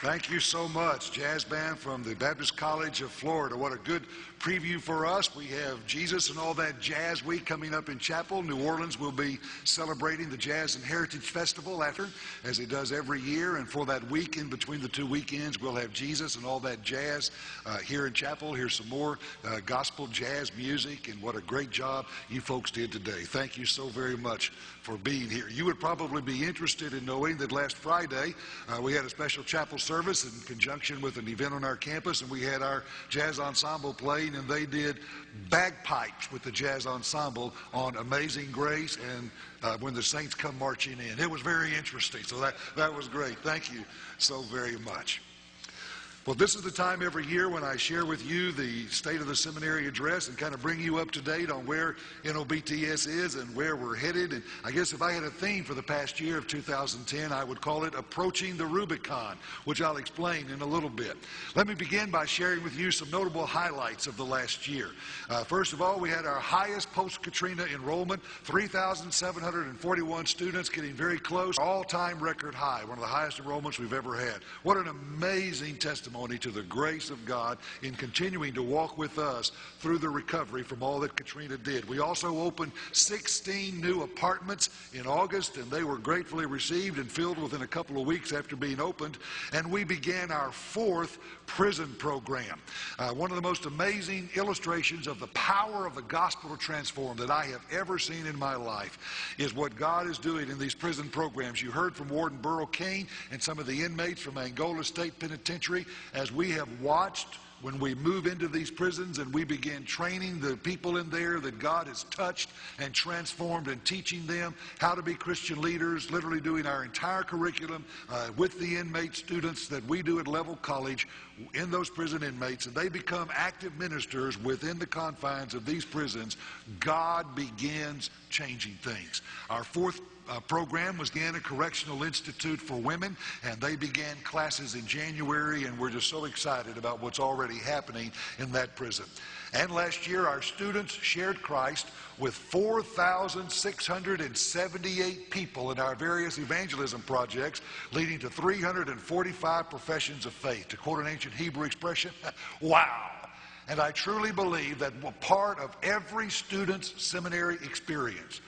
Thank you so much, jazz band from the Baptist College of Florida. What a good preview for us. We have Jesus and All That Jazz Week coming up in Chapel. New Orleans will be celebrating the Jazz and Heritage Festival after, as it does every year. And for that week, in between the two weekends, we'll have Jesus and All That Jazz here in Chapel. Here's some more gospel jazz music, and what a great job you folks did today. Thank you so very much for being here. You would probably be interested in knowing that last Friday we had a special chapel service in conjunction with an event on our campus, and we had our jazz ensemble playing, and they did bagpipes with the jazz ensemble on Amazing Grace and When the Saints Come Marching In. It was very interesting, so that was great. Thank you so very much. Well, this is the time every year when I share with you the State of the Seminary address and kind of bring you up to date on where NOBTS is and where we're headed. And I guess if I had a theme for the past year of 2010, I would call it Approaching the Rubicon, which I'll explain in a little bit. Let me begin by sharing with you some notable highlights of the last year. First of all, we had our highest post-Katrina enrollment, 3,741 students, getting very close, all-time record high, one of the highest enrollments we've ever had. What an amazing testimony to the grace of God in continuing to walk with us through the recovery from all that Katrina did. We also opened 16 new apartments in August, and they were gratefully received and filled within a couple of weeks after being opened. And we began our fourth prison program. One of the most amazing illustrations of the power of the gospel to transform that I have ever seen in my life is what God is doing in these prison programs. You heard from Warden Burl Cain and some of the inmates from Angola State Penitentiary as we have watched when we move into these prisons and we begin training the people in there that God has touched and transformed, and teaching them how to be Christian leaders, literally doing our entire curriculum with the inmate students that we do at Level College in those prison inmates, and they become active ministers within the confines of these prisons. God begins changing things. Our fourth program was the Indiana Correctional Institute for Women, and they began classes in January, and we're just so excited about what's already happening in that prison. And last year, our students shared Christ with 4,678 people in our various evangelism projects, leading to 345 professions of faith. To quote an ancient Hebrew expression, wow. And I truly believe that part of every student's seminary experience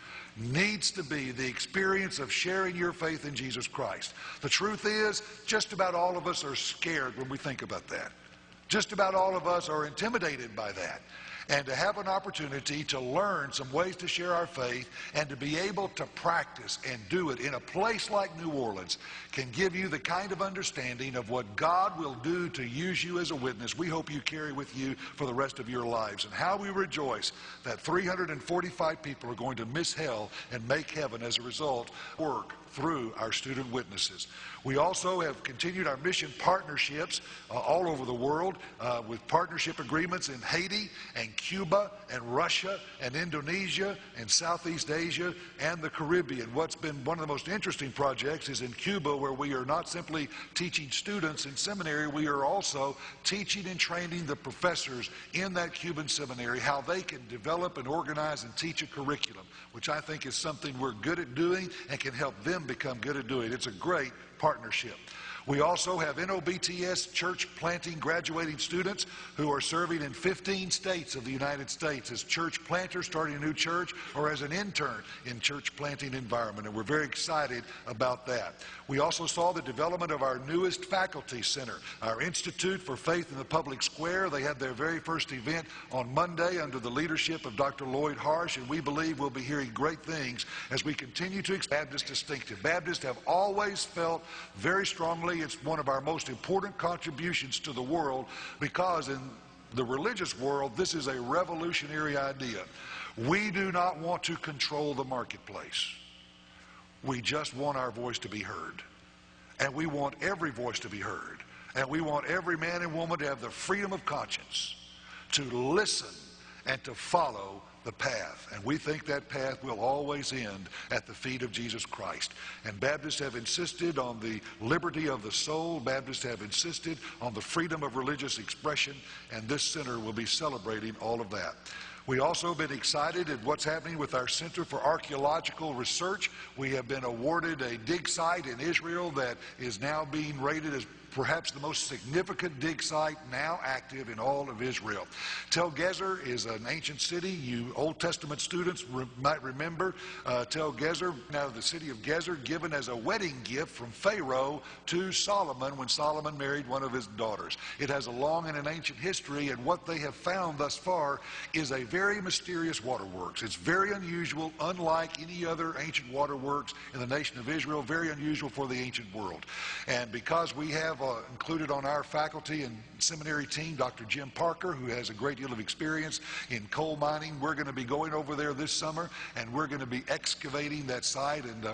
needs to be the experience of sharing your faith in Jesus Christ. The truth is, just about all of us are scared when we think about that. Just about all of us are intimidated by that. And to have an opportunity to learn some ways to share our faith and to be able to practice and do it in a place like New Orleans can give you the kind of understanding of what God will do to use you as a witness we hope you carry with you for the rest of your lives, and how we rejoice that 345 people are going to miss hell and make heaven as a result work through our student witnesses. We also have continued our mission partnerships all over the world with partnership agreements in Haiti and Cuba and Russia and Indonesia and Southeast Asia and the Caribbean. What's been one of the most interesting projects is in Cuba, where we are not simply teaching students in seminary, we are also teaching and training the professors in that Cuban seminary how they can develop and organize and teach a curriculum, which I think is something we're good at doing and can help them become good at doing. It's a great partnership. We also have NOBTS church planting graduating students who are serving in 15 states of the United States as church planters, starting a new church, or as an intern in church planting environment, and we're very excited about that. We also saw the development of our newest faculty center, our Institute for Faith in the Public Square. They had their very first event on Monday under the leadership of Dr. Lloyd Harsh, and we believe we'll be hearing great things as we continue to expand Baptist distinctive. Baptists have always felt very strongly it's one of our most important contributions to the world, because in the religious world, this is a revolutionary idea. We do not want to control the marketplace. We just want our voice to be heard. And we want every voice to be heard. And we want every man and woman to have the freedom of conscience to listen and to follow the path. And we think that path will always end at the feet of Jesus Christ. And Baptists have insisted on the liberty of the soul. Baptists have insisted on the freedom of religious expression. And this center will be celebrating all of that. We also have been excited at what's happening with our Center for Archaeological Research. We have been awarded a dig site in Israel that is now being rated as perhaps the most significant dig site now active in all of Israel. Tel Gezer is an ancient city. You Old Testament students might remember Tel Gezer, now the city of Gezer, given as a wedding gift from Pharaoh to Solomon when Solomon married one of his daughters. It has a long and an ancient history, and what they have found thus far is a very mysterious waterworks. It's very unusual, unlike any other ancient waterworks in the nation of Israel, very unusual for the ancient world. And because we have included on our faculty and seminary team Dr. Jim Parker, who has a great deal of experience in coal mining, we're going to be going over there this summer, and we're going to be excavating that site, and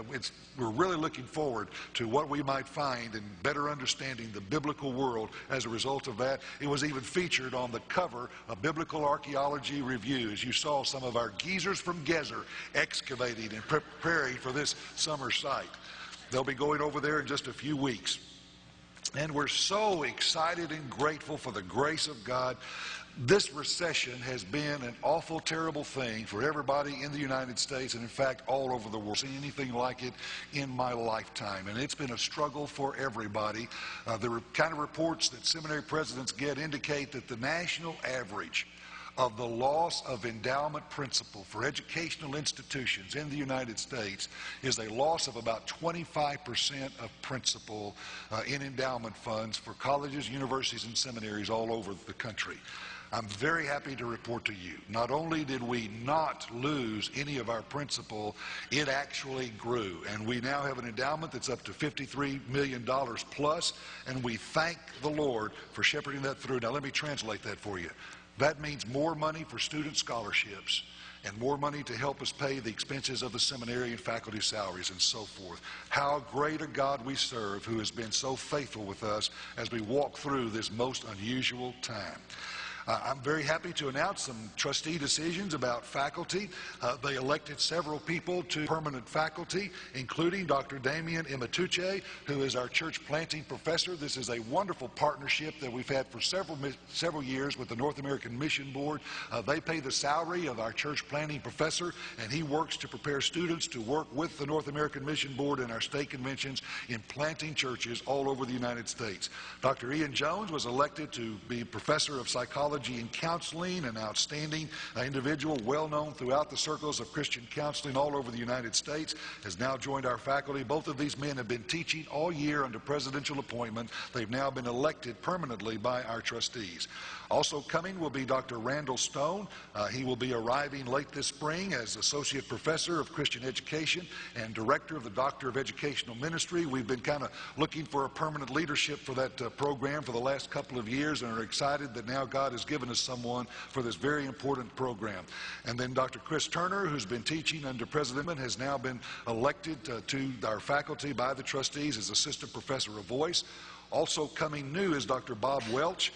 we're really looking forward to what we might find and better understanding the biblical world as a result of that. It was even featured on the cover of Biblical Archaeology Review, as you saw some of our geezers from Gezer excavating and preparing for this summer site. They'll be going over there in just a few weeks. And we're so excited and grateful for the grace of God. This recession has been an awful, terrible thing for everybody in the United States and, in fact, all over the world. I've seen anything like it in my lifetime, and it's been a struggle for everybody. The kind of reports that seminary presidents get indicate that the national average of the loss of endowment principal for educational institutions in the United States is a loss of about 25% of principal in endowment funds for colleges, universities, and seminaries all over the country. I'm very happy to report to you, not only did we not lose any of our principal, it actually grew. And we now have an endowment that's up to $53 million plus, and we thank the Lord for shepherding that through. Now let me translate that for you. That means more money for student scholarships and more money to help us pay the expenses of the seminary and faculty salaries and so forth. How great a God we serve, who has been so faithful with us as we walk through this most unusual time. I'm very happy to announce some trustee decisions about faculty. They elected several people to permanent faculty, including Dr. Damien Imatuche, who is our church planting professor. This is a wonderful partnership that we've had for several years with the North American Mission Board. They pay the salary of our church planting professor, and he works to prepare students to work with the North American Mission Board and our state conventions in planting churches all over the United States. Dr. Ian Jones was elected to be professor of psychology and counseling, an outstanding individual, well known throughout the circles of Christian counseling all over the United States, has now joined our faculty. Both of these men have been teaching all year under presidential appointment. They've now been elected permanently by our trustees. Also coming will be Dr. Randall Stone. He will be arriving late this spring as Associate Professor of Christian Education and Director of the Doctor of Educational Ministry. We've been kind of looking for a permanent leadership for that program for the last couple of years, and are excited that now God has given us someone for this very important program. And then Dr. Chris Turner, who's been teaching under President Mann, has now been elected to our faculty by the trustees as Assistant Professor of Voice. Also coming new is Dr. Bob Welch.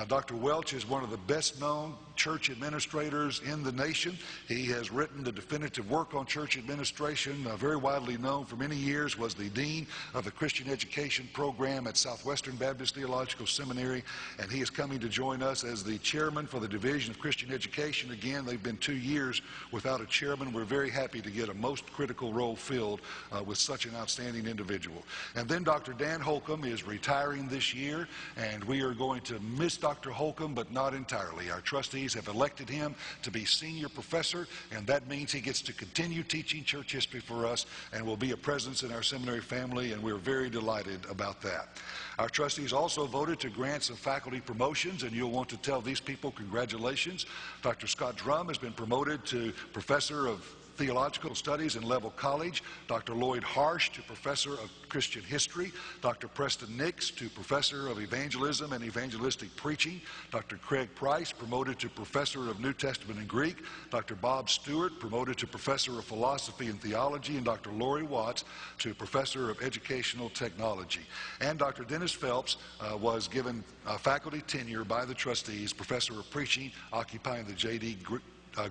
Dr. Welch is one of the best-known church administrators in the nation. He has written the definitive work on church administration, very widely known for many years, was the dean of the Christian Education program at Southwestern Baptist Theological Seminary, and he is coming to join us as the chairman for the Division of Christian Education. Again, they've been 2 years without a chairman. We're very happy to get a most critical role filled with such an outstanding individual. And then Dr. Dan Holcomb is retiring this year, and we are going to miss Dr. Holcomb, but not entirely. Our trustees have elected him to be senior professor, and that means he gets to continue teaching church history for us and will be a presence in our seminary family, and we're very delighted about that. Our trustees also voted to grant some faculty promotions, and you'll want to tell these people congratulations. Dr. Scott Drum has been promoted to Professor of Theological Studies in Level College, Dr. Lloyd Harsh to Professor of Christian History, Dr. Preston Nix to Professor of Evangelism and Evangelistic Preaching, Dr. Craig Price promoted to Professor of New Testament and Greek, Dr. Bob Stewart promoted to Professor of Philosophy and Theology, and Dr. Lori Watts to Professor of Educational Technology. And Dr. Dennis Phelps was given faculty tenure by the trustees, Professor of Preaching, occupying the J.D.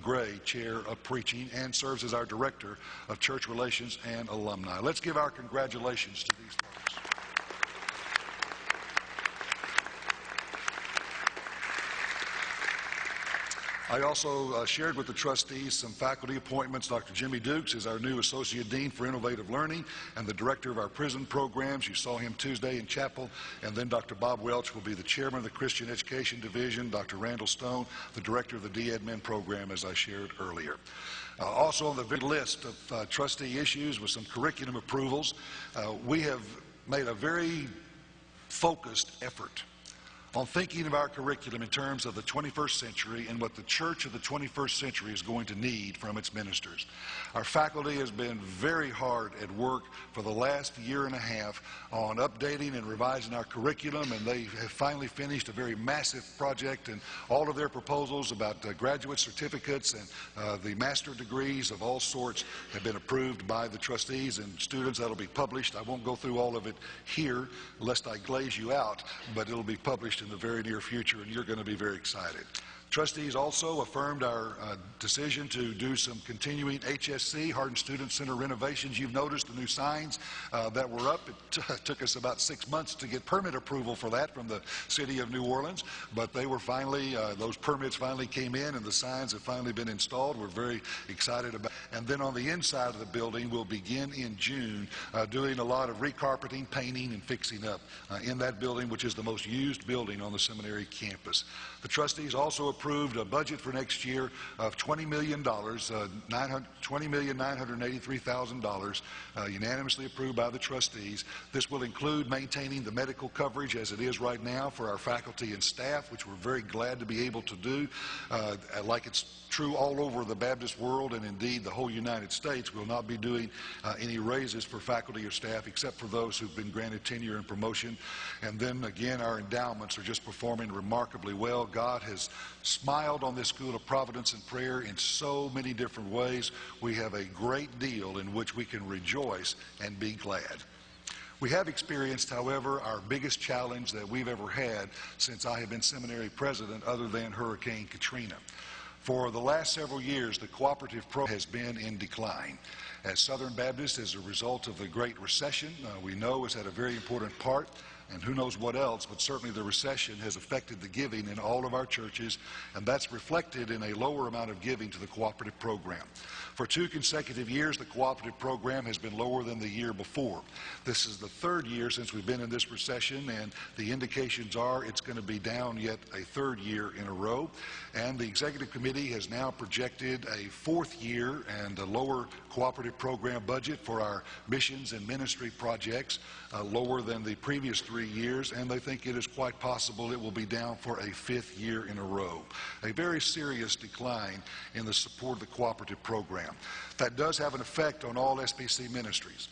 Gray Chair of Preaching, and serves as our Director of Church Relations and Alumni. Let's give our congratulations to these folks. I also shared with the trustees some faculty appointments. Dr. Jimmy Dukes is our new Associate Dean for Innovative Learning and the Director of our prison programs. You saw him Tuesday in chapel. And then Dr. Bob Welch will be the Chairman of the Christian Education Division. Dr. Randall Stone, the Director of the DEdmin program, as I shared earlier. Also on the big list of trustee issues was some curriculum approvals. We have made a very focused effort on thinking of our curriculum in terms of the 21st century and what the church of the 21st century is going to need from its ministers. Our faculty has been very hard at work for the last year and a half on updating and revising our curriculum, and they have finally finished a very massive project, and all of their proposals about graduate certificates and the master degrees of all sorts have been approved by the trustees and students. That'll be published. I won't go through all of it here lest I glaze you out, but it'll be published in the very near future, and you're going to be very excited. Trustees also affirmed our decision to do some continuing HSC, Hardened Student Center renovations. You've noticed the new signs that were up. It took us about 6 months to get permit approval for that from the city of New Orleans, but they were finally, those permits finally came in and the signs have finally been installed. We're very excited about it. And then on the inside of the building, we'll begin in June doing a lot of recarpeting, painting, and fixing up in that building, which is the most used building on the seminary campus. The trustees also approved a budget for next year of $20 million, $20,983,000, unanimously approved by the trustees. This will include maintaining the medical coverage as it is right now for our faculty and staff, which we're very glad to be able to do. Like it's true all over the Baptist world and indeed the whole United States, we'll not be doing any raises for faculty or staff except for those who've been granted tenure and promotion. And then again, our endowments are just performing remarkably well. God has smiled on this School of Providence and Prayer in so many different ways. We have a great deal in which we can rejoice and be glad. We have experienced, however, our biggest challenge that we've ever had since I have been seminary president, other than Hurricane Katrina. For the last several years, the cooperative program has been in decline. As Southern Baptists, as a result of the Great Recession, we know has had a very important part, and who knows what else, but certainly the recession has affected the giving in all of our churches, and that's reflected in a lower amount of giving to the cooperative program. For 2 consecutive years, the cooperative program has been lower than the year before. This is the 3rd year since we've been in this recession, and the indications are it's going to be down yet a 3rd year in a row. And the executive committee has now projected a 4th year and a lower cooperative program budget for our missions and ministry projects, lower than the previous 3 years, and they think it is quite possible it will be down for a 5th year in a row. A very serious decline in the support of the cooperative program. That does have an effect on all SBC ministries.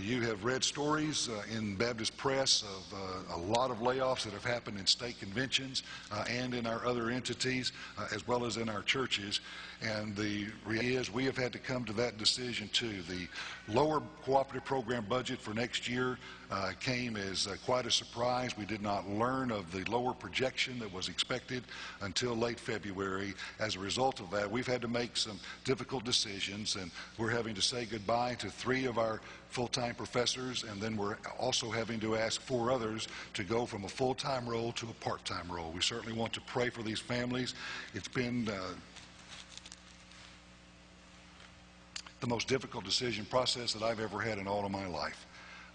You have read stories in Baptist press of a lot of layoffs that have happened in state conventions and in our other entities, as well as in our churches. And the reality is we have had to come to that decision too. The lower cooperative program budget for next year came as quite a surprise. We did not learn of the lower projection that was expected until late February. As a result of that, we've had to make some difficult decisions, and we're having to say goodbye to 3 of our full-time professors, and then we're also having to ask 4 others to go from a full-time role to a part-time role. We certainly want to pray for these families. It's been the most difficult decision process that I've ever had in all of my life.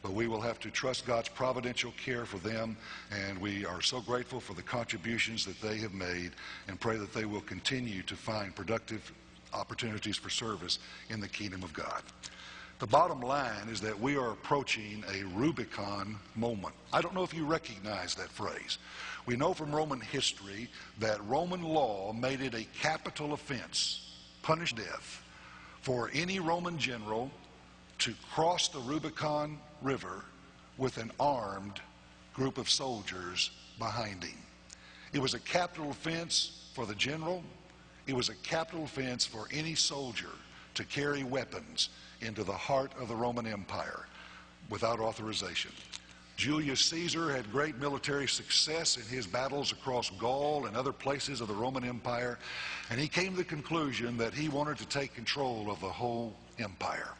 But we will have to trust God's providential care for them, and we are so grateful for the contributions that they have made, and pray that they will continue to find productive opportunities for service in the kingdom of God. The bottom line is that we are approaching a Rubicon moment. I don't know if you recognize that phrase. We know from Roman history that Roman law made it a capital offense, punished death, for any Roman general to cross the Rubicon River with an armed group of soldiers behind him. It was a capital offense for the general. It was a capital offense for any soldier to carry weapons into the heart of the Roman Empire without authorization. Julius Caesar had great military success in his battles across Gaul and other places of the Roman Empire, and he came to the conclusion that he wanted to take control of the whole empire.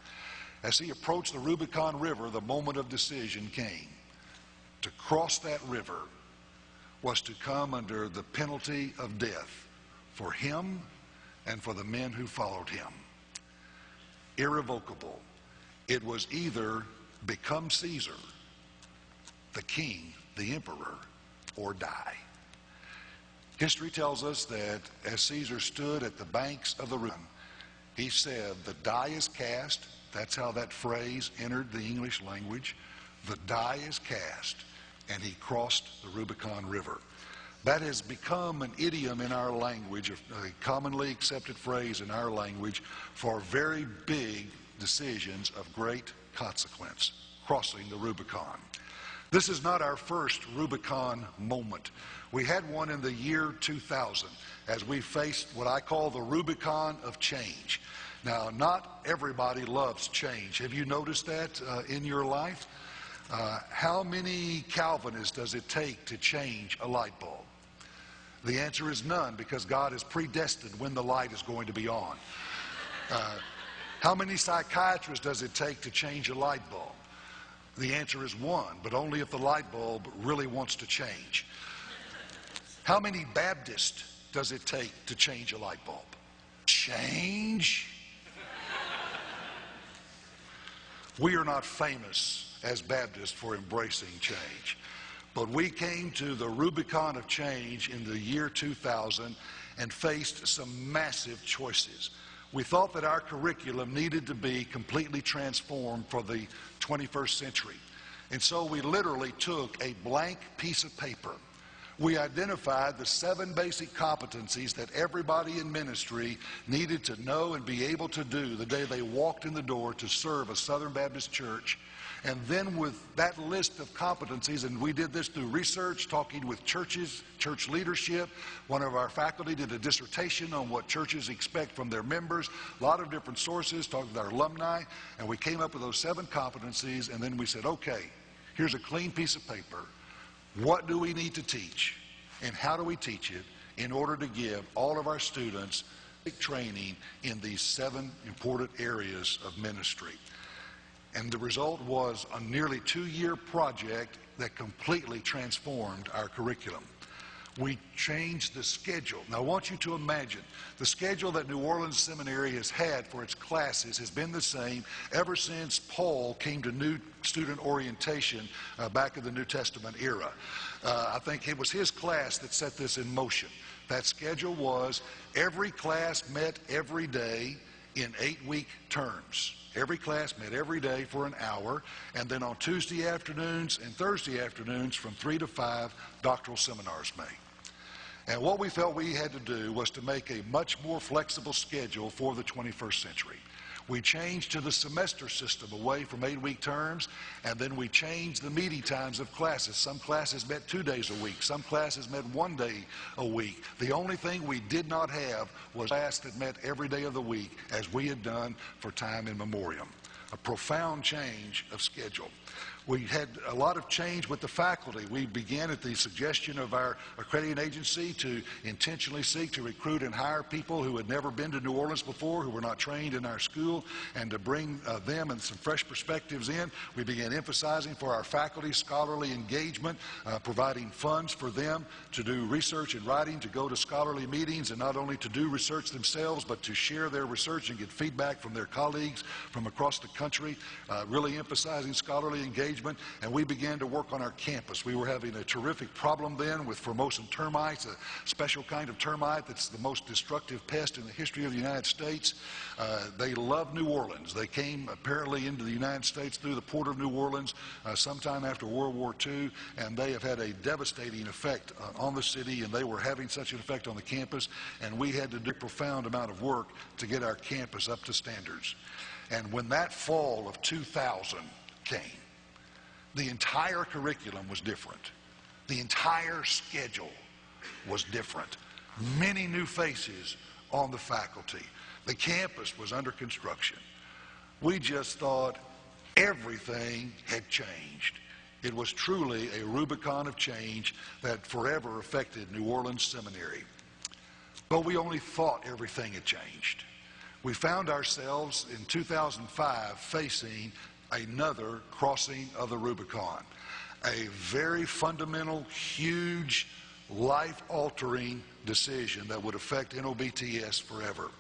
As he approached the Rubicon River, the moment of decision came. To cross that river was to come under the penalty of death for him and for the men who followed him. Irrevocable. It was either become Caesar, the king, the emperor, or die. History tells us that as Caesar stood at the banks of the river, he said, "The die is cast." That's how that phrase entered the English language. The die is cast, and he crossed the Rubicon River. That has become an idiom in our language, a commonly accepted phrase in our language for very big decisions of great consequence, crossing the Rubicon. This is not our first Rubicon moment. We had one in the year 2000 as we faced what I call the Rubicon of change. Now, not everybody loves change. Have you noticed that in your life? How many Calvinists does it take to change a light bulb? The answer is none, because God has predestined when the light is going to be on. How many psychiatrists does it take to change a light bulb? The answer is one, but only if the light bulb really wants to change. How many Baptists does it take to change a light bulb? Change? We are not famous as Baptists for embracing change, but we came to the Rubicon of change in the year 2000 and faced some massive choices. We thought that our curriculum needed to be completely transformed for the 21st century. And so we literally took a blank piece of paper. We identified the 7 basic competencies that everybody in ministry needed to know and be able to do the day they walked in the door to serve a Southern Baptist church. And then with that list of competencies, and we did this through research, talking with churches, church leadership. One of our faculty did a dissertation on what churches expect from their members. A lot of different sources, talked with our alumni, and we came up with those 7 competencies, and then we said, okay, here's a clean piece of paper. What do we need to teach, and how do we teach it in order to give all of our students training in these 7 important areas of ministry? And the result was a nearly 2-year project that completely transformed our curriculum. We changed the schedule. Now, I want you to imagine the schedule that New Orleans Seminary has had for its classes has been the same ever since Paul came to new student orientation back in the New Testament era. I think it was his class that set this in motion. That schedule was every class met every day in 8-week terms. Every class met every day for an hour, and then on Tuesday afternoons and Thursday afternoons from 3 to 5, doctoral seminars met. And what we felt we had to do was to make a much more flexible schedule for the 21st century. We changed to the semester system away from 8-week terms, and then we changed the meeting times of classes. Some classes met 2 days a week. Some classes met 1 day a week. The only thing we did not have was a class that met every day of the week, as we had done for time immemorial. A profound change of schedule. We had a lot of change with the faculty. We began at the suggestion of our accrediting agency to intentionally seek to recruit and hire people who had never been to New Orleans before, who were not trained in our school, and to bring them and some fresh perspectives in. We began emphasizing for our faculty scholarly engagement, providing funds for them to do research and writing, to go to scholarly meetings, and not only to do research themselves, but to share their research and get feedback from their colleagues from across the country, really emphasizing scholarly engagement. And we began to work on our campus. We were having a terrific problem then with Formosan termites, a special kind of termite that's the most destructive pest in the history of the United States. They love New Orleans. They came apparently into the United States through the port of New Orleans sometime after World War II, and they have had a devastating effect on the city, and they were having such an effect on the campus, and we had to do a profound amount of work to get our campus up to standards. And when that fall of 2000 came, the entire curriculum was different. The entire schedule was different. Many new faces on the faculty. The campus was under construction. We just thought everything had changed. It was truly a Rubicon of change that forever affected New Orleans Seminary. But we only thought everything had changed. We found ourselves in 2005 facing another crossing of the Rubicon, a very fundamental, huge life-altering decision that would affect Nobts forever.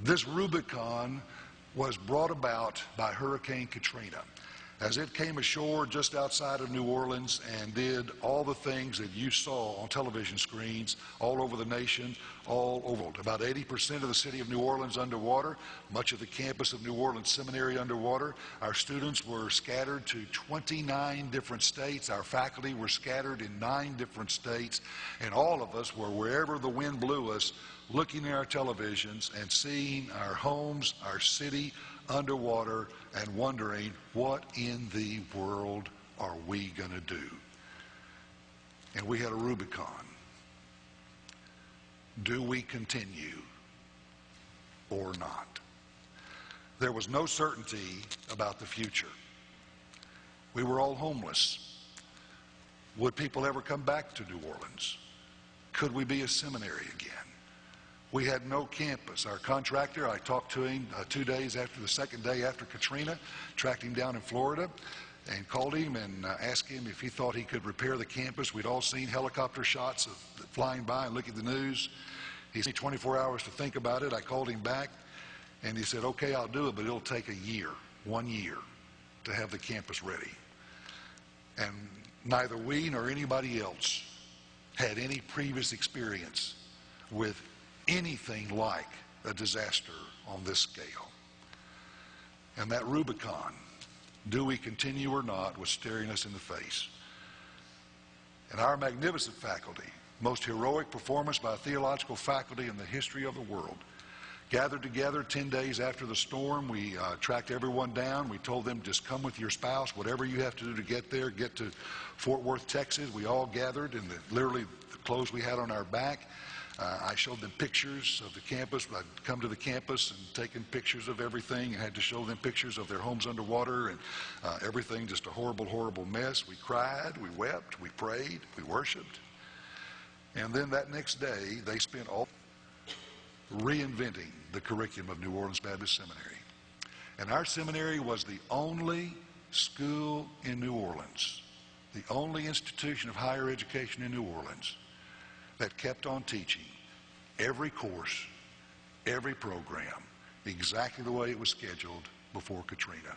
This Rubicon was brought about by Hurricane Katrina. As it came ashore just outside of New Orleans and did all the things that you saw on television screens all over the nation, all over. About 80% of the city of New Orleans underwater, much of the campus of New Orleans Seminary underwater. Our students were scattered to 29 different states. Our faculty were scattered in 9 different states. And all of us were wherever the wind blew us, looking at our televisions and seeing our homes, our city underwater and wondering, what in the world are we going to do? And we had a Rubicon. Do we continue or not? There was no certainty about the future. We were all homeless. Would people ever come back to New Orleans? Could we be a seminary again? We had no campus. Our contractor, I talked to him 2 days after the second day after Katrina, tracked him down in Florida and called him and asked him if he thought he could repair the campus. We'd all seen helicopter shots of flying by and look at the news. He had 24 hours to think about it. I called him back and he said, okay, I'll do it, but it'll take a year, 1 year, to have the campus ready. And neither we nor anybody else had any previous experience with anything like a disaster on this scale. And that Rubicon, do we continue or not, was staring us in the face. And our magnificent faculty, most heroic performance by a theological faculty in the history of the world, gathered together 10 days after the storm. We tracked everyone down. We told them, just come with your spouse, whatever you have to do to get there, get to Fort Worth, Texas. We all gathered in literally the clothes we had on our back. I showed them pictures of the campus. I'd come to the campus and taken pictures of everything and had to show them pictures of their homes underwater and everything, just a horrible, horrible mess. We cried, we wept, we prayed, we worshiped. And then that next day, they spent all reinventing the curriculum of New Orleans Baptist Seminary. And our seminary was the only school in New Orleans, the only institution of higher education in New Orleans that kept on teaching every course, every program, exactly the way it was scheduled before Katrina.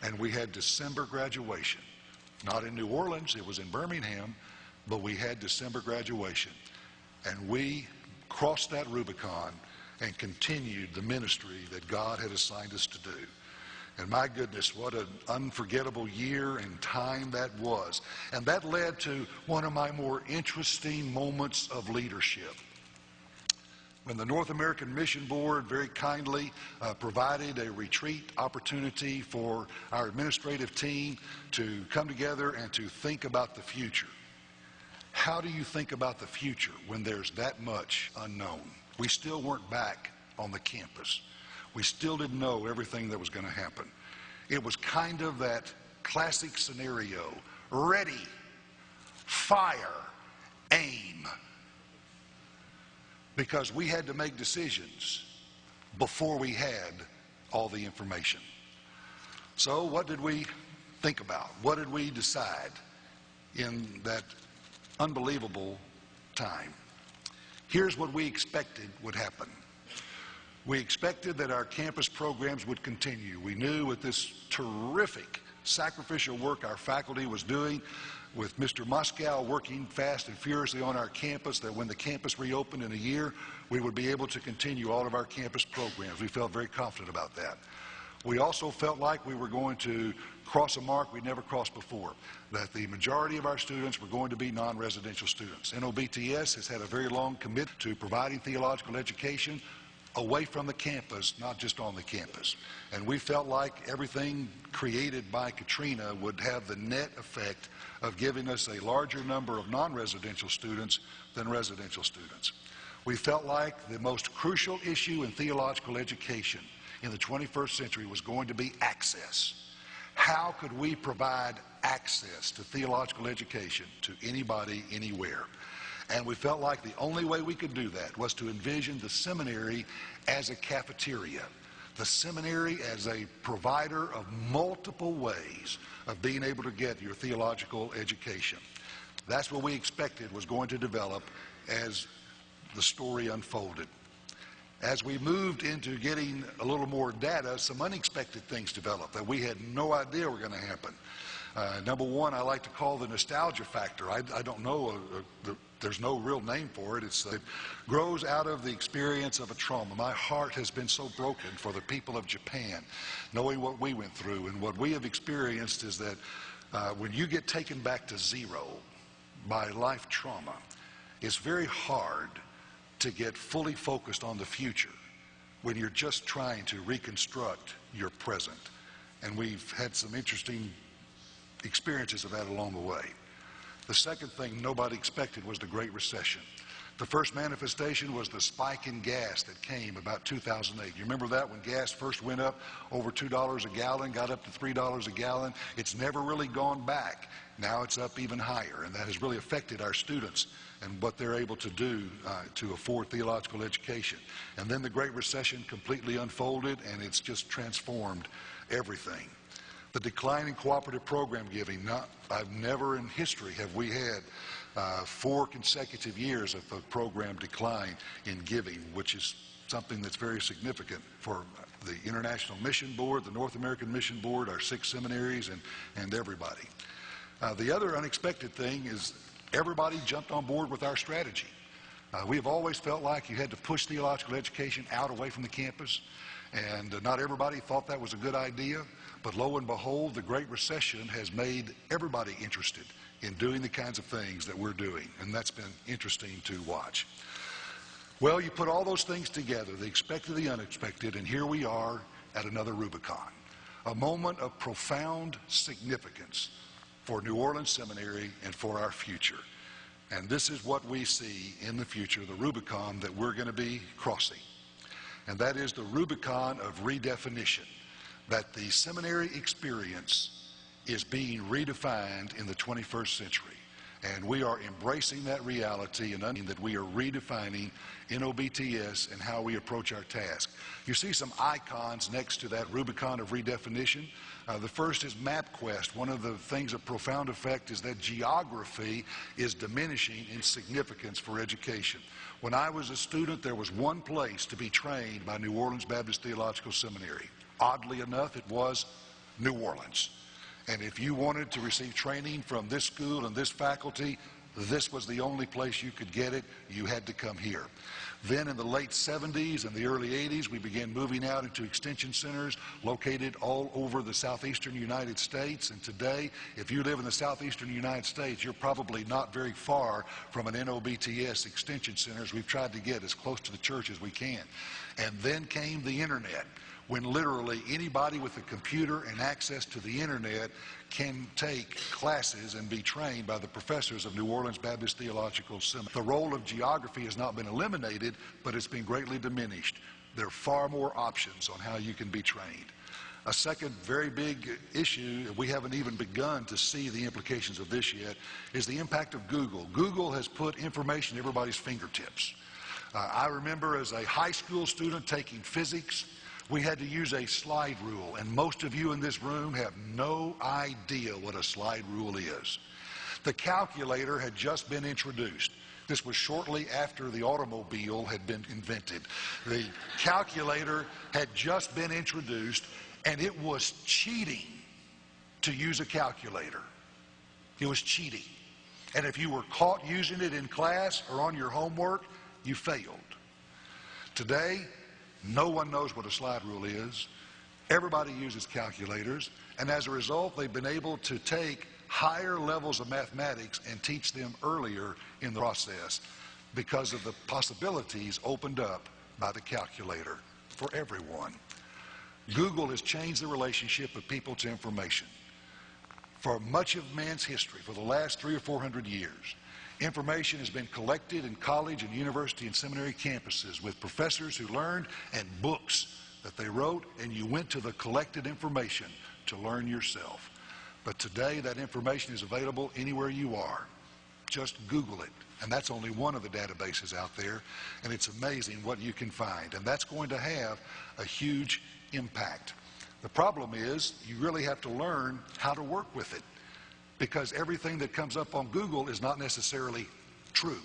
And we had December graduation. Not in New Orleans, it was in Birmingham, but we had December graduation. And we crossed that Rubicon and continued the ministry that God had assigned us to do. And my goodness, what an unforgettable year and time that was. And that led to one of my more interesting moments of leadership. When the North American Mission Board very kindly provided a retreat opportunity for our administrative team to come together and to think about the future. How do you think about the future when there's that much unknown? We still weren't back on the campus. We still didn't know everything that was going to happen. It was kind of that classic scenario: ready, fire, aim. Because we had to make decisions before we had all the information. So what did we think about? What did we decide in that unbelievable time? Here's what we expected would happen. We expected that our campus programs would continue. We knew with this terrific sacrificial work our faculty was doing, with Mr. Moscow working fast and furiously on our campus, that when the campus reopened in a year, we would be able to continue all of our campus programs. We felt very confident about that. We also felt like we were going to cross a mark we'd never crossed before, that the majority of our students were going to be non-residential students. Nobts has had a very long commitment to providing theological education away from the campus, not just on the campus. And we felt like everything created by Katrina would have the net effect of giving us a larger number of non-residential students than residential students. We felt like the most crucial issue in theological education in the 21st century was going to be access. How could we provide access to theological education to anybody, anywhere? And we felt like the only way we could do that was to envision the seminary as a cafeteria, the seminary as a provider of multiple ways of being able to get your theological education. That's what we expected was going to develop as the story unfolded. As we moved into getting a little more data, some unexpected things developed that we had no idea were going to happen. Number one, I like to call the nostalgia factor. I don't know, there's no real name for it. It grows out of the experience of a trauma. My heart has been so broken for the people of Japan, knowing what we went through. And what we have experienced is that when you get taken back to zero by life trauma, it's very hard to get fully focused on the future when you're just trying to reconstruct your present. And we've had some interesting experiences of that along the way. The second thing nobody expected was the Great Recession. The first manifestation was the spike in gas that came about 2008. You remember that when gas first went up over $2 a gallon, got up to $3 a gallon? It's never really gone back. Now it's up even higher, and that has really affected our students and what they're able to do to afford theological education. And then the Great Recession completely unfolded, and it's just transformed everything. The decline in cooperative program giving. I've never in history have we had 4 consecutive years of a program decline in giving, which is something that's very significant for the International Mission Board, the North American Mission Board, our 6 seminaries, and everybody. The other unexpected thing is everybody jumped on board with our strategy. We have always felt like you had to push theological education out away from the campus, and not everybody thought that was a good idea. But lo and behold, the Great Recession has made everybody interested in doing the kinds of things that we're doing, and that's been interesting to watch. Well, you put all those things together, the expected, the unexpected, and here we are at another Rubicon, a moment of profound significance for New Orleans Seminary and for our future. And this is what we see in the future, the Rubicon that we're going to be crossing. And that is the Rubicon of redefinition, that the seminary experience is being redefined in the 21st century. And we are embracing that reality and that we are redefining NOBTS and how we approach our task. You see some icons next to that Rubicon of redefinition. The first is MapQuest. One of the things of profound effect is that geography is diminishing in significance for education. When I was a student, there was one place to be trained by New Orleans Baptist Theological Seminary. Oddly enough, it was New Orleans. And if you wanted to receive training from this school and this faculty, this was the only place you could get it. You had to come here. Then in the late 70s and the early 80s, we began moving out into extension centers located all over the southeastern United States. And today, if you live in the southeastern United States, you're probably not very far from an NOBTS extension centers. We've tried to get as close to the church as we can. And then came the internet, when literally anybody with a computer and access to the internet can take classes and be trained by the professors of New Orleans Baptist Theological Seminary. The role of geography has not been eliminated, but it's been greatly diminished. There are far more options on how you can be trained. A second very big issue, we haven't even begun to see the implications of this yet, is the impact of Google. Google has put information at everybody's fingertips. I remember as a high school student taking physics, we had to use a slide rule, and most of you in this room have no idea what a slide rule is. The calculator had just been introduced. This was shortly after the automobile had been invented. The calculator had just been introduced, and it was cheating to use a calculator. It was cheating. And if you were caught using it in class or on your homework, you failed. Today, no one knows what a slide rule is. Everybody uses calculators, and as a result, they've been able to take higher levels of mathematics and teach them earlier in the process because of the possibilities opened up by the calculator for everyone. Google has changed the relationship of people to information. For much of man's history, for the last 300 or 400 years, information has been collected in college and university and seminary campuses with professors who learned and books that they wrote, and you went to the collected information to learn yourself. But today that information is available anywhere you are. Just Google it. And that's only one of the databases out there, and it's amazing what you can find. And that's going to have a huge impact. The problem is you really have to learn how to work with it. because everything that comes up on Google is not necessarily true.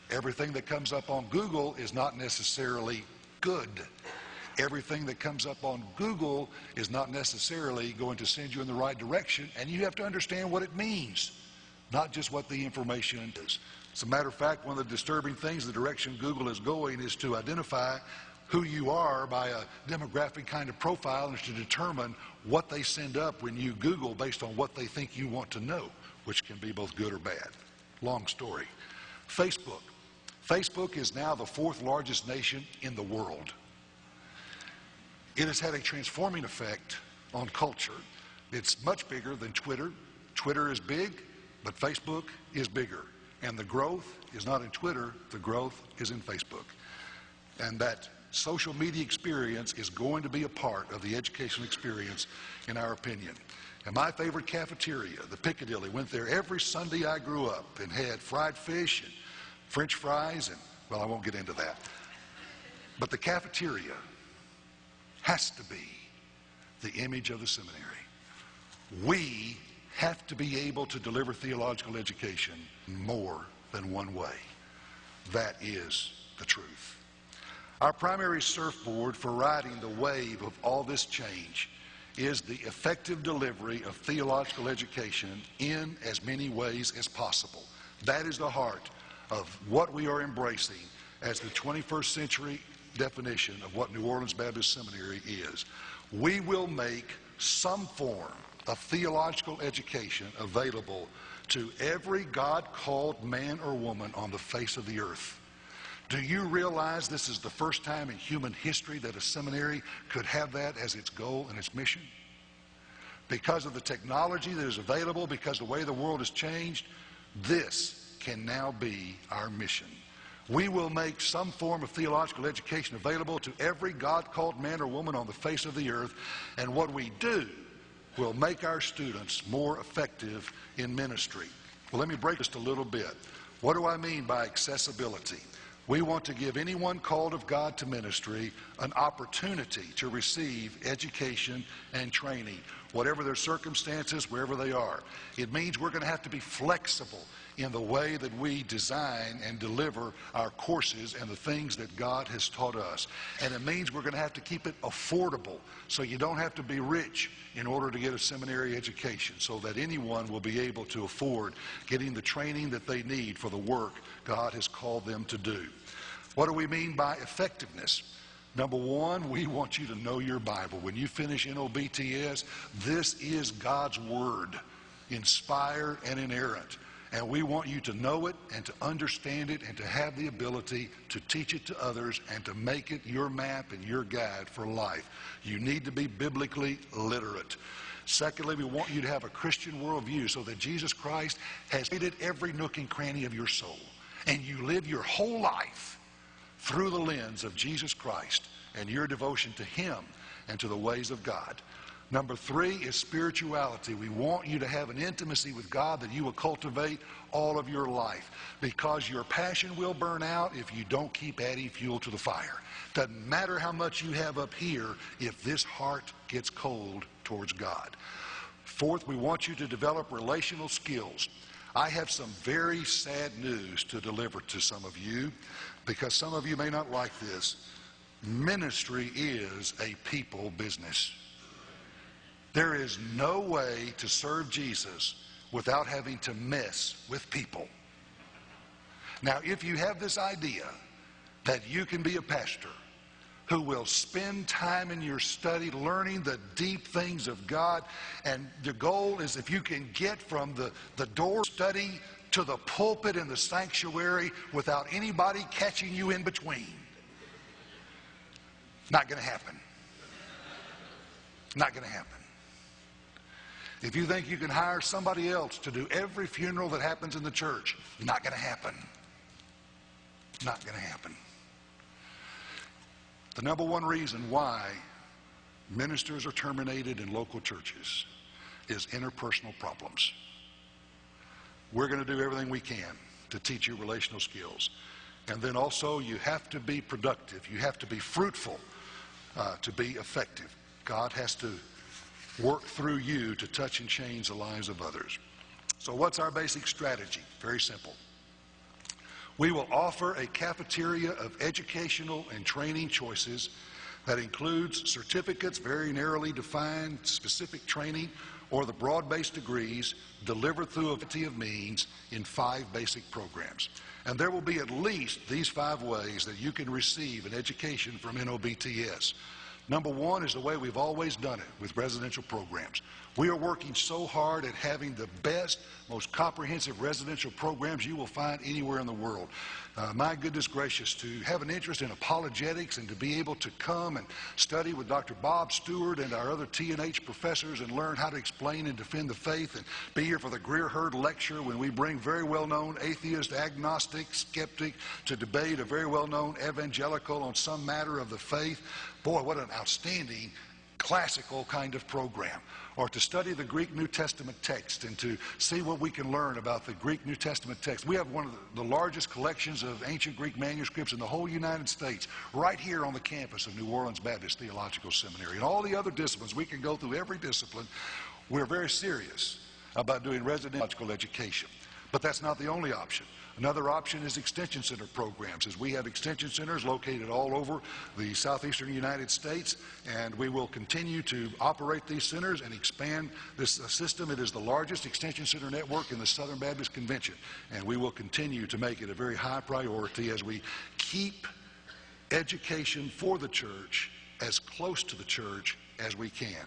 Everything that comes up on Google is not necessarily good. Everything that comes up on Google is not necessarily going to send you in the right direction, and you have to understand what it means, not just what the information is. As a matter of fact, one of the disturbing things, the direction Google is going is to identify who you are by a demographic kind of profile, and to determine what they send up when you Google based on what they think you want to know, which can be both good or bad. Long story. Facebook. Facebook is now the 4th largest nation in the world. It has had a transforming effect on culture. It's much bigger than Twitter. Twitter is big, but Facebook is bigger. And the growth is not in Twitter, the growth is in Facebook. And that social media experience is going to be a part of the educational experience, in our opinion. And my favorite cafeteria, the Piccadilly, went there every Sunday I grew up and had fried fish and French fries, and, well, I won't get into that. But the cafeteria has to be the image of the seminary. We have to be able to deliver theological education more than one way. That is the truth. Our primary surfboard for riding the wave of all this change is the effective delivery of theological education in as many ways as possible. That is the heart of what we are embracing as the 21st century definition of what New Orleans Baptist Seminary is. We will make some form of theological education available to every God-called man or woman on the face of the earth. Do you realize this is the first time in human history that a seminary could have that as its goal and its mission? Because of the technology that is available, because of the way the world has changed, this can now be our mission. We will make some form of theological education available to every God-called man or woman on the face of the earth, and what we do will make our students more effective in ministry. Well, let me break this a little bit. What do I mean by accessibility? We want to give anyone called of God to ministry an opportunity to receive education and training, whatever their circumstances, wherever they are. It means we're going to have to be flexible in the way that we design and deliver our courses and the things that God has taught us. And it means we're going to have to keep it affordable, so you don't have to be rich in order to get a seminary education, so that anyone will be able to afford getting the training that they need for the work God has called them to do. What do we mean by effectiveness? Number one, we want you to know your Bible. When you finish NOBTS, this is God's Word, inspired and inerrant. And we want you to know it and to understand it and to have the ability to teach it to others and to make it your map and your guide for life. You need to be biblically literate. Secondly, we want you to have a Christian worldview so that Jesus Christ has created every nook and cranny of your soul. And you live your whole life through the lens of Jesus Christ and your devotion to Him and to the ways of God. Number three is spirituality. We want you to have an intimacy with God that you will cultivate all of your life, because your passion will burn out if you don't keep adding fuel to the fire. Doesn't matter how much you have up here if this heart gets cold towards God. Fourth, we want you to develop relational skills. I have some very sad news to deliver to some of you, because some of you may not like this. Ministry is a people business. There is no way to serve Jesus without having to mess with people. Now, if you have this idea that you can be a pastor who will spend time in your study learning the deep things of God, and the goal is if you can get from the door study to the pulpit in the sanctuary without anybody catching you in between, not going to happen. Not going to happen. If you think you can hire somebody else to do every funeral that happens in the church, not going to happen. Not going to happen. The number one reason why ministers are terminated in local churches is interpersonal problems. We're going to do everything we can to teach you relational skills. And then also you have to be productive. You have to be fruitful to be effective. God has to work through you to touch and change the lives of others. So what's our basic strategy? Very simple. We will offer a cafeteria of educational and training choices that includes certificates, very narrowly defined, specific training, or the broad-based degrees delivered through a variety of means in 5 basic programs. And there will be at least these 5 ways that you can receive an education from NOBTS. Number 1 is the way we've always done it with residential programs. We are working so hard at having the best, most comprehensive residential programs you will find anywhere in the world. My goodness gracious, to have an interest in apologetics and to be able to come and study with Dr. Bob Stewart and our other T&H professors and learn how to explain and defend the faith, and be here for the Greer-Hurd lecture when we bring very well-known atheist, agnostic, skeptic to debate a very well-known evangelical on some matter of the faith. Boy, what an outstanding classical kind of program. Or to study the Greek New Testament text and to see what we can learn about the Greek New Testament text. We have one of the largest collections of ancient Greek manuscripts in the whole United States, right here on the campus of New Orleans Baptist Theological Seminary. And all the other disciplines, we can go through every discipline. We're very serious about doing residential education. But that's not the only option. Another option is extension center programs, as we have extension centers located all over the southeastern United States, and we will continue to operate these centers and expand this system. It is the largest extension center network in the Southern Baptist Convention, and we will continue to make it a very high priority as we keep education for the church as close to the church as we can.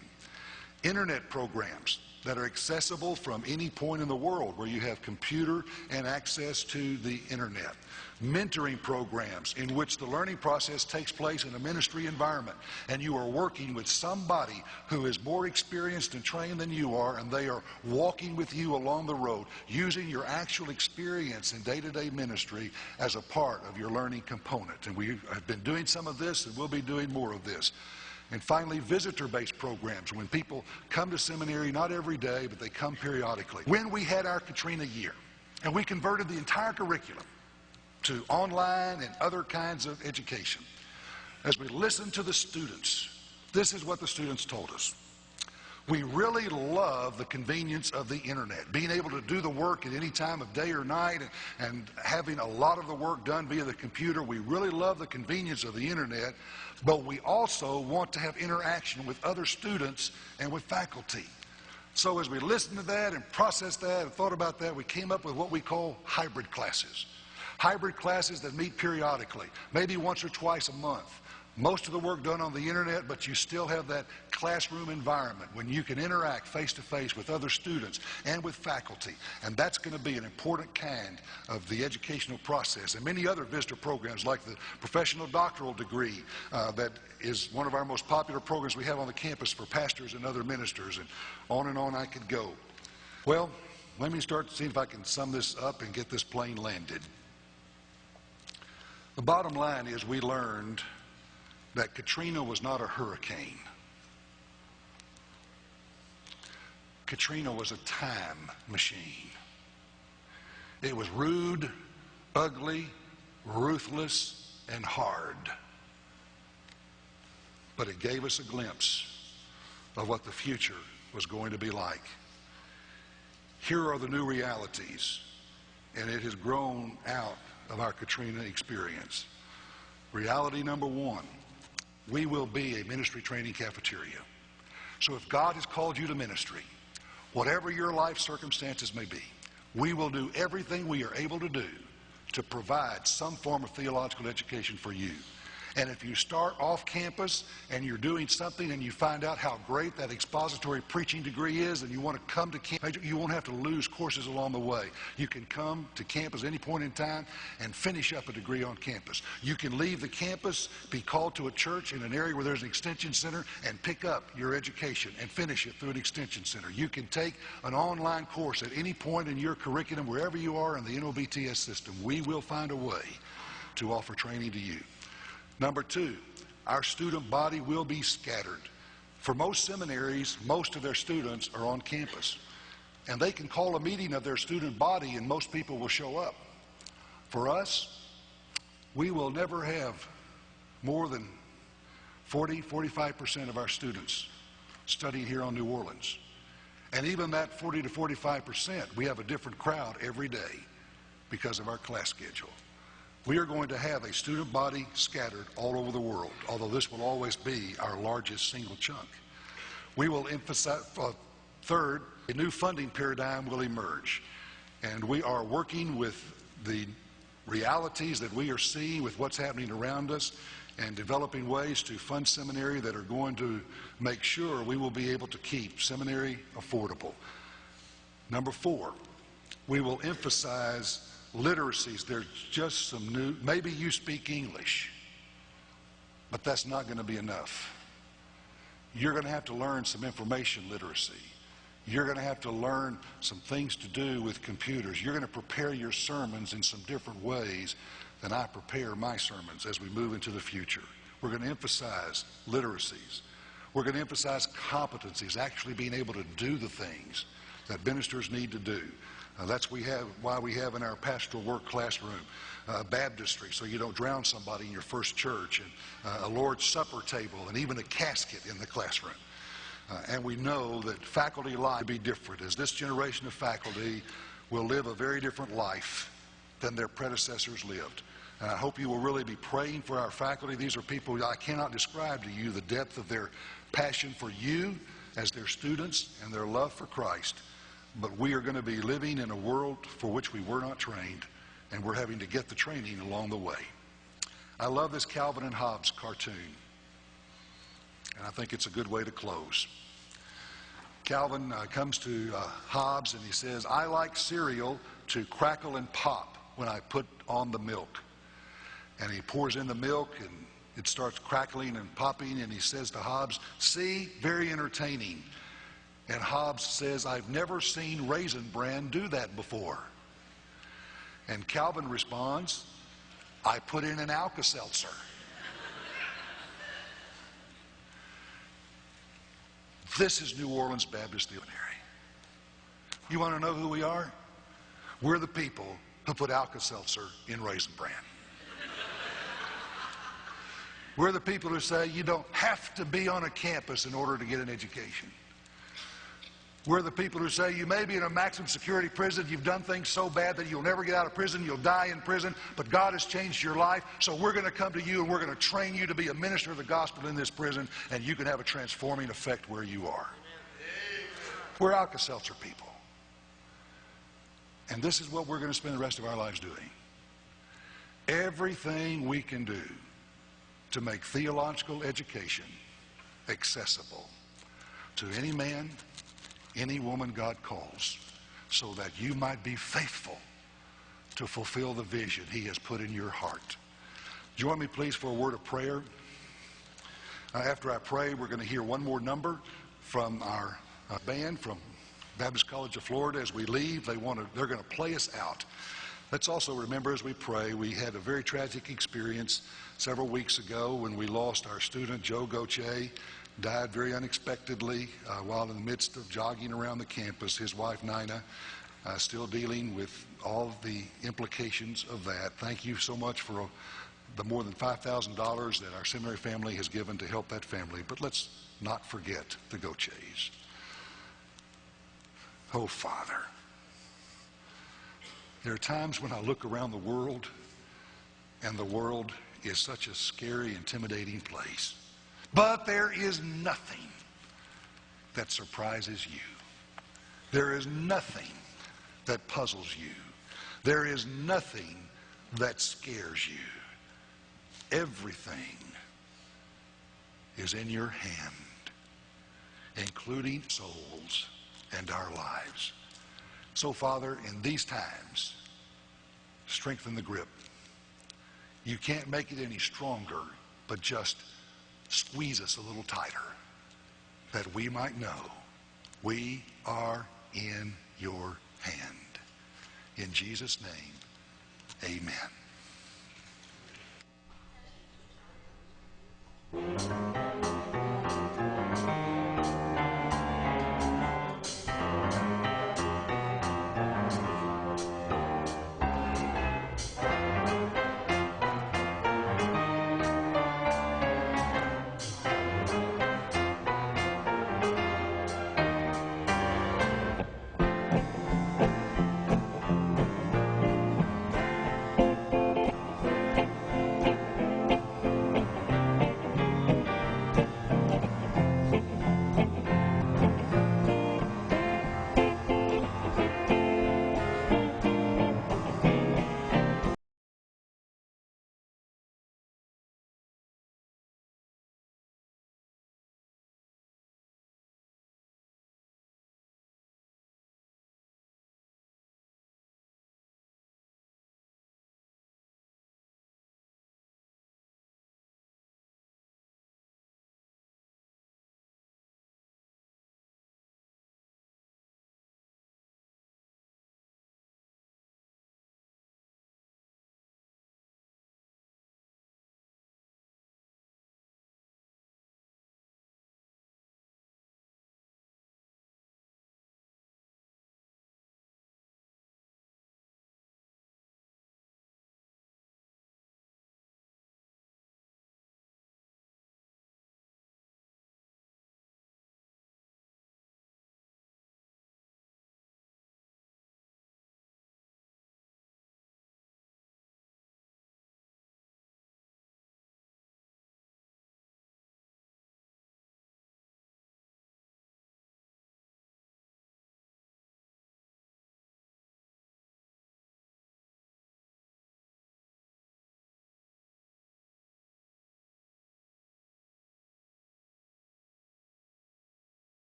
Internet programs that are accessible from any point in the world where you have computer and access to the internet. Mentoring programs in which the learning process takes place in a ministry environment, and you are working with somebody who is more experienced and trained than you are, and they are walking with you along the road, using your actual experience in day-to-day ministry as a part of your learning component. And we have been doing some of this, and we'll be doing more of this. And finally, visitor-based programs, when people come to seminary, not every day, but they come periodically. When we had our Katrina year, and we converted the entire curriculum to online and other kinds of education, as we listened to the students, this is what the students told us. We really love the convenience of the internet, being able to do the work at any time of day or night, and having a lot of the work done via the computer. We really love the convenience of the internet, but we also want to have interaction with other students and with faculty. So as we listened to that and processed that and thought about that, we came up with what we call hybrid classes. Hybrid classes that meet periodically, maybe once or twice a month. Most of the work done on the internet, but you still have that classroom environment when you can interact face-to-face with other students and with faculty. And that's going to be an important kind of the educational process. And many other visitor programs like the professional doctoral degree that is one of our most popular programs we have on the campus for pastors and other ministers, and on I could go. Well, let me start to see if I can sum this up and get this plane landed. The bottom line is we learned that Katrina was not a hurricane. Katrina was a time machine. It was rude, ugly, ruthless, and hard. But it gave us a glimpse of what the future was going to be like. Here are the new realities, and it has grown out of our Katrina experience. Reality number 1. We will be a ministry training cafeteria. So if God has called you to ministry, whatever your life circumstances may be, we will do everything we are able to do to provide some form of theological education for you. And if you start off campus and you're doing something and you find out how great that expository preaching degree is and you want to come to campus, you won't have to lose courses along the way. You can come to campus at any point in time and finish up a degree on campus. You can leave the campus, be called to a church in an area where there's an extension center, and pick up your education and finish it through an extension center. You can take an online course at any point in your curriculum, wherever you are in the NOBTS system. We will find a way to offer training to you. Number 2, our student body will be scattered. For most seminaries, most of their students are on campus. And they can call a meeting of their student body and most people will show up. For us, we will never have more than 40-45% of our students studying here on New Orleans. And even that 40 to 45%, we have a different crowd every day because of our class schedule. We are going to have a student body scattered all over the world, although this will always be our largest single chunk. We will emphasize, third, a new funding paradigm will emerge. And we are working with the realities that we are seeing with what's happening around us and developing ways to fund seminary that are going to make sure we will be able to keep seminary affordable. Number 4, we will emphasize literacies. There's just some new, maybe you speak English, but that's not going to be enough. You're going to have to learn some information literacy. You're going to have to learn some things to do with computers. You're going to prepare your sermons in some different ways than I prepare my sermons as we move into the future. We're going to emphasize literacies. We're going to emphasize competencies, actually being able to do the things that ministers need to do. That's why we have in our pastoral work classroom baptistry, so you don't drown somebody in your first church, and a Lord's Supper table, and even a casket in the classroom. And we know that faculty life will be different, as this generation of faculty will live a very different life than their predecessors lived. And I hope you will really be praying for our faculty. These are people I cannot describe to you the depth of their passion for you as their students and their love for Christ. But we are going to be living in a world for which we were not trained, and we're having to get the training along the way. I love this Calvin and Hobbes cartoon, and I think it's a good way to close. Calvin comes to Hobbes and he says, "I like cereal to crackle and pop when I put on the milk." And he pours in the milk and it starts crackling and popping, and he says to Hobbes, "See, very entertaining." And Hobbes says, "I've never seen Raisin Bran do that before." And Calvin responds, "I put in an Alka-Seltzer." This is New Orleans Baptist Seminary. You want to know who we are? We're the people who put Alka-Seltzer in Raisin Bran. We're the people who say you don't have to be on a campus in order to get an education. We're the people who say you may be in a maximum security prison, you've done things so bad that you'll never get out of prison, you'll die in prison, but God has changed your life, so we're going to come to you and we're going to train you to be a minister of the gospel in this prison, and you can have a transforming effect where you are. We're Alka-Seltzer people. And this is what we're going to spend the rest of our lives doing. Everything we can do to make theological education accessible to any man, any woman God calls, so that you might be faithful to fulfill the vision He has put in your heart. Join me, please, for a word of prayer. After I pray, we're going to hear one more number from our band from Baptist College of Florida. As we leave, they're going to play us out. Let's also remember as we pray, we had a very tragic experience several weeks ago when we lost our student, Joe Gauthier. Died very unexpectedly while in the midst of jogging around the campus. His wife, Nina, still dealing with all of the implications of that. Thank you so much for the more than $5,000 that our seminary family has given to help that family. But let's not forget the Gauthiers. Oh, Father, there are times when I look around the world and the world is such a scary, intimidating place. But there is nothing that surprises you. There is nothing that puzzles you. There is nothing that scares you. Everything is in your hand, including souls and our lives. So, Father, in these times, strengthen the grip. You can't make it any stronger, but just squeeze us a little tighter, that we might know we are in your hand. In Jesus' name, amen.